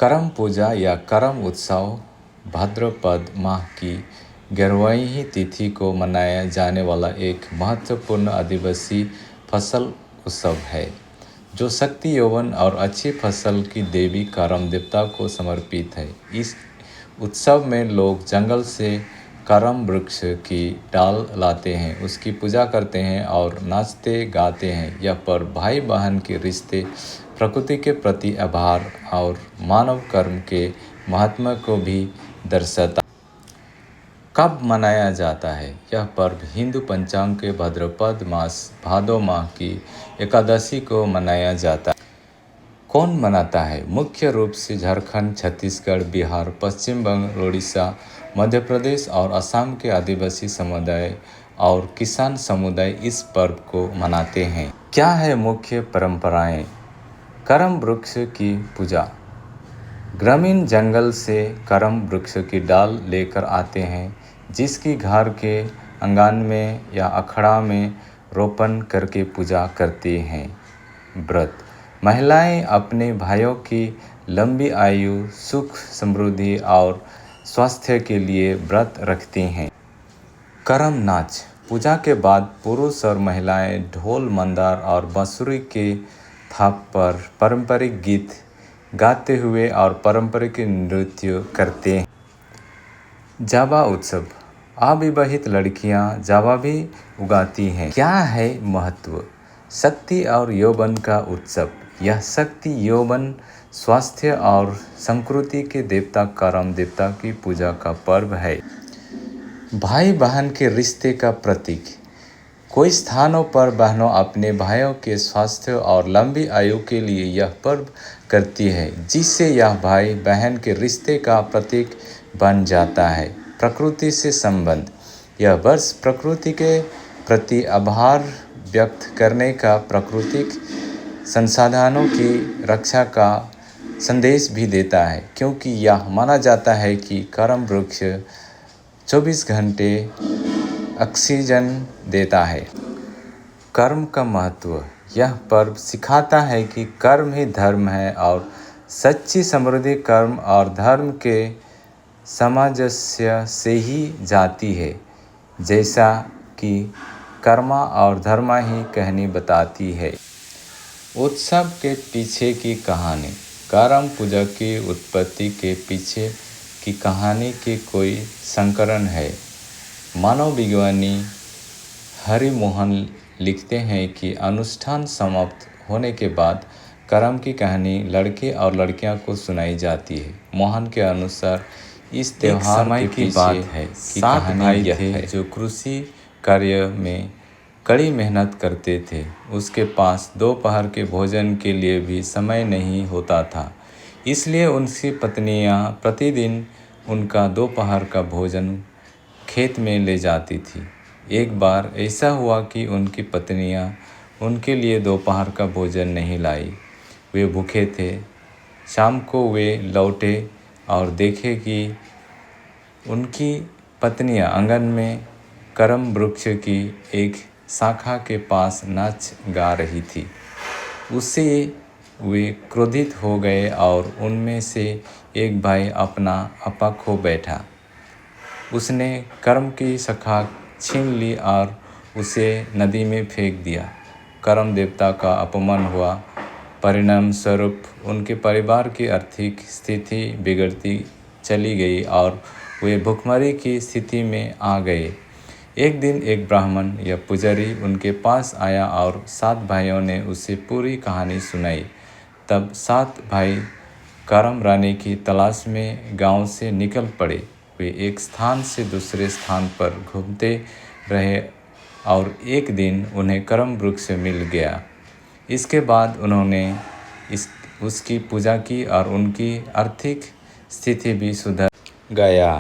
करम पूजा या करम उत्सव भाद्रपद माह की 11वीं तिथि को मनाया जाने वाला एक महत्वपूर्ण आदिवासी फसल उत्सव है जो शक्ति, यौवन और अच्छी फसल की देवी करम देवता को समर्पित है। इस उत्सव में लोग जंगल से करम वृक्ष की डाल लाते हैं, उसकी पूजा करते हैं और नाचते गाते हैं। यह पर्व भाई बहन के रिश्ते, प्रकृति के प्रति आभार और मानव कर्म के महत्व को भी दर्शाता है। कब मनाया जाता है? यह पर्व हिंदू पंचांग के भाद्रपद मास भादो माह की एकादशी को मनाया जाता है। कौन मनाता है? मुख्य रूप से झारखंड, छत्तीसगढ़, बिहार, पश्चिम बंगाल, उड़ीसा, मध्य प्रदेश और असम के आदिवासी समुदाय और किसान समुदाय इस पर्व को मनाते हैं। क्या है मुख्य परंपराएं? करम वृक्ष की पूजा। ग्रामीण जंगल से करम वृक्ष की डाल लेकर आते हैं, जिसकी घर के आंगन में या अखाड़ा में रोपण करके पूजा करती हैं। व्रत। महिलाएं अपने भाइयों की लंबी आयु, सुख, समृद्धि और स्वास्थ्य के लिए व्रत रखती हैं। करम नाच। पूजा के बाद पुरुष और महिलाएं ढोल, मंदार और बांसुरी के थाप पर पारंपरिक गीत गाते हुए और पारंपरिक नृत्य करते हैं। जावा उत्सव। अविवाहित लड़कियां जावा भी उगाती हैं। क्या है महत्व? शक्ति और यौवन का उत्सव। यह शक्ति, यौवन, स्वास्थ्य और संस्कृति के देवता करम देवता की पूजा का पर्व है। भाई बहन के रिश्ते का प्रतीक। कई स्थानों पर बहनों अपने भाइयों के स्वास्थ्य और लंबी आयु के लिए यह पर्व करती है, जिससे यह भाई बहन के रिश्ते का प्रतीक बन जाता है। प्रकृति से संबंध। यह वर्ष प्रकृति के प्रति आभार व्यक्त करने का, प्राकृतिक संसाधनों की रक्षा का संदेश भी देता है, क्योंकि यह माना जाता है कि करम वृक्ष 24 घंटे ऑक्सीजन देता है। कर्म का महत्व। यह पर्व सिखाता है कि कर्म ही धर्म है और सच्ची समृद्धि कर्म और धर्म के सामंजस्य से ही जाती है, जैसा कि कर्मा और धर्मा ही कहानी बताती है। उत्सव के पीछे की कहानी। करम पूजा की उत्पत्ति के पीछे की कहानी की कोई संकलन है। मानव विज्ञानी हरि मोहन लिखते हैं कि अनुष्ठान समाप्त होने के बाद करम की कहानी लड़के और लड़कियां को सुनाई जाती है। मोहन के अनुसार इस त्योहार के पीछे बात है कि 7 भाई थे जो कृषि कार्य में कड़ी मेहनत करते थे। उसके पास दोपहर के भोजन के लिए भी समय नहीं होता था, इसलिए उनकी पत्नियां प्रतिदिन उनका दोपहर का भोजन खेत में ले जाती थी। एक बार ऐसा हुआ कि उनकी पत्नियां उनके लिए दोपहर का भोजन नहीं लाई। वे भूखे थे। शाम को वे लौटे और देखे कि उनकी पत्नियां आंगन में करम वृक्ष की एक शाखा के पास नाच गा रही थी। उससे वे क्रोधित हो गए और उनमें से एक भाई अपना आपा खो बैठा। उसने करम की शाखा छीन ली और उसे नदी में फेंक दिया। करम देवता का अपमान हुआ। परिणाम स्वरूप उनके परिवार की आर्थिक स्थिति बिगड़ती चली गई और वे भूखमरी की स्थिति में आ गए। एक दिन एक ब्राह्मण या पुजारी उनके पास आया और 7 भाइयों ने उसे पूरी कहानी सुनाई। तब 7 भाई करम रानी की तलाश में गांव से निकल पड़े। वे एक स्थान से दूसरे स्थान पर घूमते रहे और एक दिन उन्हें करम वृक्ष मिल गया। इसके बाद उन्होंने उसकी पूजा की और उनकी आर्थिक स्थिति भी सुधर गया।